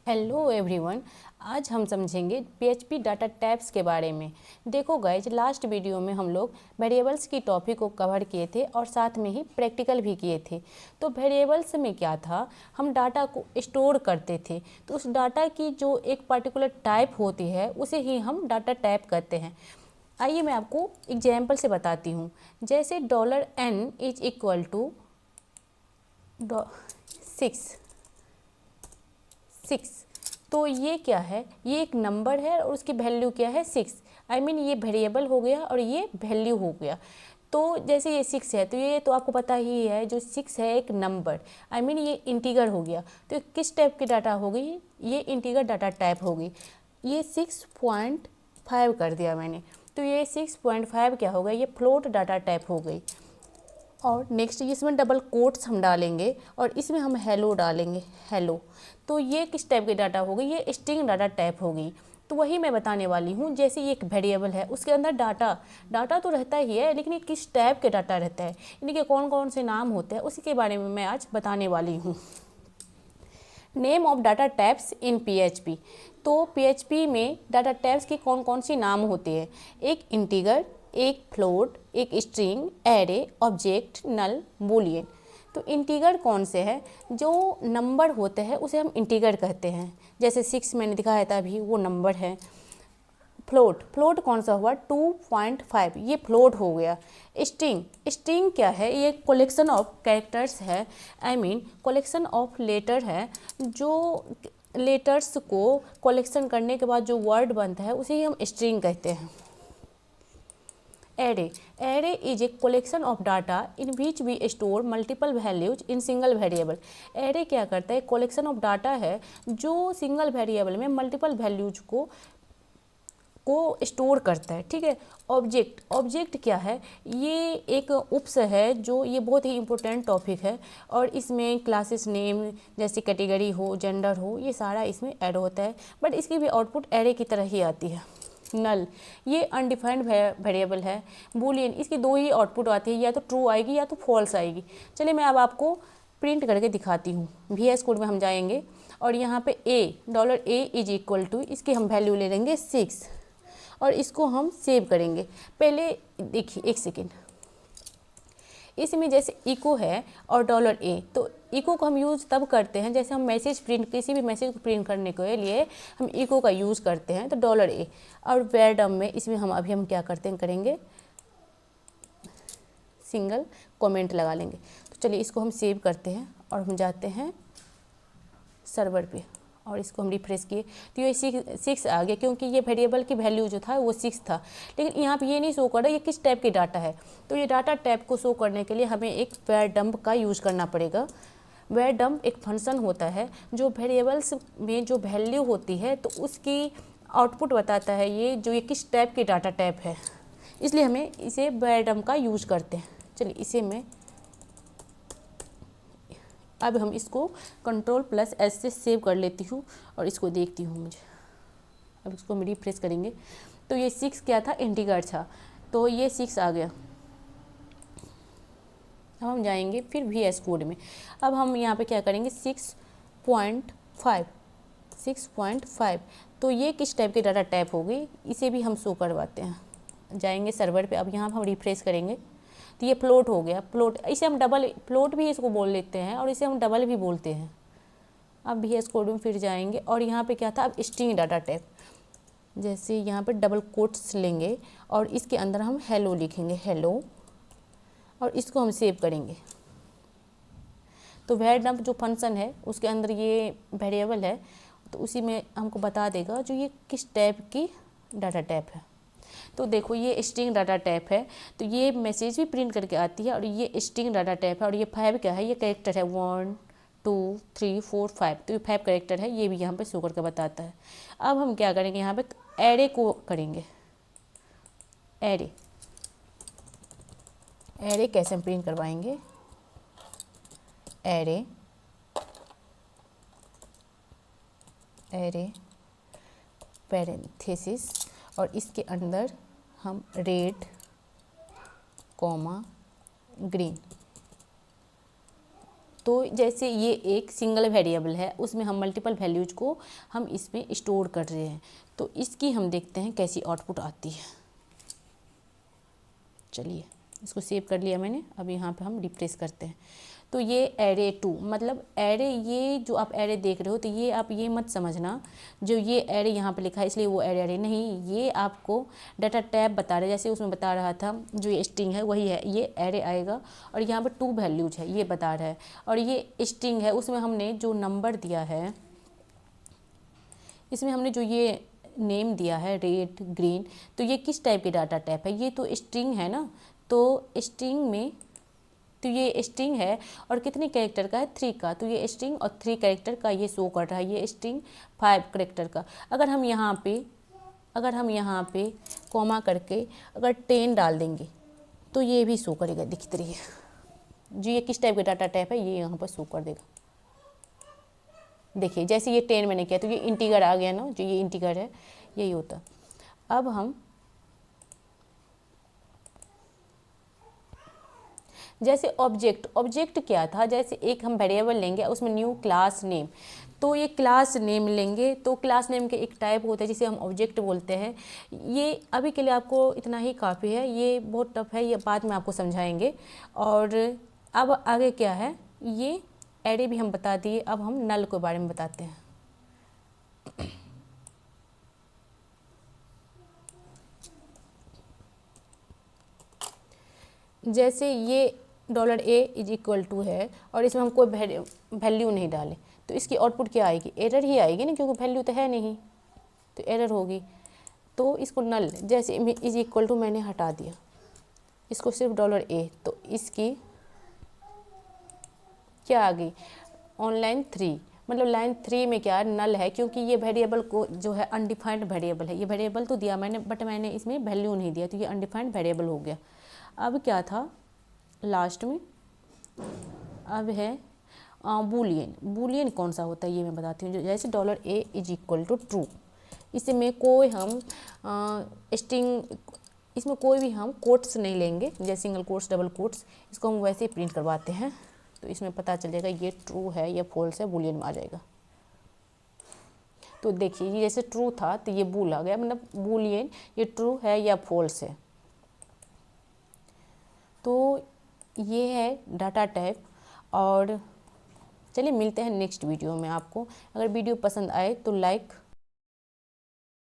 Hello everyone. आज हम समझेंगे पीएचपी डाटा टाइप्स के बारे में। देखो गाइज, लास्ट वीडियो में हम लोग वेरिएबल्स की टॉपिक को कवर किए थे और साथ में ही प्रैक्टिकल भी किए थे। तो वेरिएबल्स में क्या था, हम डाटा को स्टोर करते थे, तो उस डाटा की जो एक पर्टिकुलर टाइप होती है उसे ही हम डाटा टाइप कहते हैं। आइए मैं आपको एग्जाम्पल से बताती हूँ। जैसे $n इज इक्वल टू 6। तो ये क्या है, ये एक नंबर है और उसकी वैल्यू क्या है 6। ये वेरिएबल हो गया और ये वैल्यू हो गया। तो जैसे ये 6 है तो ये तो आपको पता ही है, जो 6 है एक नंबर, ये इंटीगर हो गया। तो किस टाइप की डाटा होगी, ये इंटीगर डाटा टाइप होगी। ये 6.5 कर दिया मैंने, तो ये 6.5 क्या हो गया, ये फ्लोट डाटा टाइप हो गई। और नेक्स्ट इसमें डबल कोट्स हम डालेंगे और इसमें हम हेलो डालेंगे, हेलो। तो ये किस टाइप की डाटा होगी, ये स्ट्रिंग डाटा टाइप होगी। तो वही मैं बताने वाली हूँ। जैसे ये एक वेरिएबल है, उसके अंदर डाटा तो रहता ही है, लेकिन ये किस टाइप के डाटा रहता है, इनके कौन कौन से नाम होते हैं, उसी के बारे में मैं आज बताने वाली हूँ। Name of data types in PHP. तो पीएचपी में डाटा टाइप्स के कौन कौन सी नाम होते हैं, एक इंटीगर, एक फ्लोट, एक स्ट्रिंग, एरे, ऑब्जेक्ट, नल, बूलियन। तो इंटीगर कौन से है, जो नंबर होते हैं उसे हम इंटीगर कहते हैं। जैसे 6 मैंने दिखाया था अभी, वो नंबर है। फ्लोट कौन सा हुआ, 2.5, ये फ्लोट हो गया। स्ट्रिंग क्या है, ये कलेक्शन ऑफ कैरेक्टर्स है, कलेक्शन ऑफ लेटर है। जो लेटर्स को कलेक्शन करने के बाद जो वर्ड बनता है उसे ही हम स्ट्रिंग कहते हैं। Array is a collection of data in which we store multiple values in single variable. Array क्या करता है, कलेक्शन ऑफ डाटा है जो सिंगल वेरिएबल में मल्टीपल वैल्यूज को स्टोर करता है, ठीक है। ऑब्जेक्ट क्या है, ये एक उपस है, जो ये बहुत ही इम्पोर्टेंट टॉपिक है और इसमें क्लासेस नेम जैसे कैटेगरी हो, जेंडर हो, ये सारा इसमें ऐड होता है, बट इसकी भी आउटपुट एरे की तरह ही आती है। नल, ये अनडिफाइंड वेरिएबल है। बूलियन, इसकी दो ही आउटपुट आती है, या तो ट्रू आएगी या तो फॉल्स आएगी। चलिए मैं अब आपको प्रिंट करके दिखाती हूँ। VS कोड में हम जाएंगे और यहाँ पे $a इज इक्वल टू, इसकी हम वैल्यू ले लेंगे 6 और इसको हम सेव करेंगे। पहले देखिए, एक सेकेंड, इसमें जैसे इको है और $a, तो इको को हम यूज़ तब करते हैं जैसे हम मैसेज प्रिंट, किसी भी मैसेज को प्रिंट करने के लिए हम इको का यूज़ करते हैं, तो $a। और वेरडम में इसमें हम क्या करते हैं, करेंगे सिंगल कमेंट लगा लेंगे। तो चलिए इसको हम सेव करते हैं और हम जाते हैं सर्वर पे और इसको हम रिफ्रेश किए तो ये 6 आ गया, क्योंकि ये वेरिएबल की वैल्यू जो था वो 6 था। लेकिन यहाँ पे ये नहीं शो कर रहा ये किस टाइप की डाटा है। तो ये डाटा टाइप को शो करने के लिए हमें एक वेरडम्प का यूज़ करना पड़ेगा। वेरडम्प एक फंक्शन होता है जो वेरिएबल्स में जो वैल्यू होती है तो उसकी आउटपुट बताता है ये किस टाइप की डाटा टाइप है, इसलिए हमें इसे वेरडम्प का यूज़ करते हैं। चलिए इसे मैं अब हम इसको Ctrl+S से सेव कर लेती हूँ और इसको देखती हूँ मुझे। अब इसको हम रिफ्रेश करेंगे तो ये 6 क्या था, इंटीगर था, तो ये 6 आ गया। अब हम जाएंगे फिर VS कोड में। अब हम यहाँ पे क्या करेंगे, 6.5, तो ये किस टाइप की डाटा टाइप होगी, इसे भी हम शो करवाते हैं। जाएंगे सर्वर पे, अब यहाँ हम रिफ्रेश करेंगे तो ये फ्लोट हो गया। फ्लोट, इसे हम डबल फ्लोट भी इसको बोल लेते हैं और इसे हम डबल भी बोलते हैं। अब VS कोड में फिर जाएंगे और यहाँ पे क्या था, अब स्ट्रिंग डाटा टाइप, जैसे यहाँ पे डबल कोट्स लेंगे और इसके अंदर हम हेलो लिखेंगे, हेलो, और इसको हम सेव करेंगे। तो वेरडम्प जो फंक्शन है उसके अंदर ये वेरिएबल है, तो उसी में हमको बता देगा जो ये किस टाइप की डाटा टाइप है। तो देखो ये स्ट्रिंग डाटा टाइप है, तो ये मैसेज भी प्रिंट करके आती है और ये स्ट्रिंग डाटा टाइप है। और ये 5 क्या है, ये कैरेक्टर है, 1 2 3 4 5, तो ये 5 कैरेक्टर है, ये भी यहाँ पे शो करके बताता है। अब हम क्या करेंगे, यहाँ पे एरे को करेंगे। एरे कैसे हम प्रिंट करवाएंगे, एरे पैरेंथेसिस और इसके अंदर हम रेड कॉमा ग्रीन, तो जैसे ये एक सिंगल वेरिएबल है, उसमें हम मल्टीपल वैल्यूज को हम इसमें स्टोर कर रहे हैं। तो इसकी हम देखते हैं कैसी आउटपुट आती है। चलिए इसको सेव कर लिया मैंने। अब यहाँ पे हम रिफ्रेश करते हैं। तो ये एरे 2 मतलब एरे, ये जो आप एरे देख रहे हो तो ये आप ये मत समझना जो ये एरे यहाँ पे लिखा है इसलिए वो एरे नहीं, ये आपको डाटा टाइप बता रहे, जैसे उसमें बता रहा था जो ये स्ट्रिंग है वही है, ये एरे आएगा और यहाँ पे 2 वैल्यूज है ये बता रहा है। और ये स्ट्रिंग है, उसमें हमने जो नंबर दिया है, इसमें हमने जो ये नेम दिया है रेड ग्रीन, तो ये किस टाइप के डाटा टाइप है, ये तो स्ट्रिंग है ना। तो स्ट्रिंग में तो ये स्ट्रिंग है और कितने कैरेक्टर का है, 3 का। तो ये स्ट्रिंग और 3 कैरेक्टर का ये शो कर रहा है, ये स्ट्रिंग 5 कैरेक्टर का। अगर हम यहाँ पे कॉमा करके अगर 10 डाल देंगे तो ये भी शो करेगा, दिखती रही है जी। ये किस टाइप का डाटा टाइप है ये यहाँ पर शो कर देगा। देखिए जैसे ये 10 मैंने किया तो ये इंटीगर आ गया ना, जो ये इंटीगर है यही होता। अब हम जैसे ऑब्जेक्ट क्या था, जैसे एक हम वेरिएबल लेंगे उसमें न्यू क्लास नेम, तो ये क्लास नेम लेंगे तो क्लास नेम के एक टाइप होता है जिसे हम ऑब्जेक्ट बोलते हैं। ये अभी के लिए आपको इतना ही काफ़ी है, ये बहुत टफ है, ये बाद में आपको समझाएंगे। और अब आगे क्या है, ये एरे भी हम बता दिए, अब हम नल के बारे में बताते हैं। जैसे ये $a है और इसमें हम कोई वैल्यू नहीं डाले तो इसकी आउटपुट क्या आएगी, एरर ही आएगी ना, क्योंकि वैल्यू तो है नहीं तो एरर होगी। तो इसको नल, जैसे मैंने हटा दिया, इसको सिर्फ $a, तो इसकी क्या आ गई, ऑन लाइन 3, मतलब लाइन 3 में क्या नल है, क्योंकि ये वेरिएबल को जो है अनडिफाइंड वेरिएबल है। ये वेरिएबल तो दिया मैंने बट मैंने इसमें वैल्यू नहीं दिया, तो ये अनडिफाइंड वेरिएबल हो गया। अब क्या था लास्ट में, अब है बूलियन कौन सा होता है ये मैं बताती हूँ। जैसे $a = ट्रू, इसमें कोई हम स्ट्रिंग, इसमें कोई भी हम कोट्स नहीं लेंगे, जैसे सिंगल कोट्स डबल कोट्स, इसको हम वैसे ही प्रिंट करवाते हैं। तो इसमें पता चल जाएगा ये ट्रू है या फॉल्स है, बूलियन में आ जाएगा। तो देखिए ये जैसे ट्रू था तो ये बूल आ गया, मतलब बूलियन ये ट्रू है या फॉल्स है। तो ये है डाटा टाइप। और चलिए मिलते हैं नेक्स्ट वीडियो में। आपको अगर वीडियो पसंद आए तो लाइक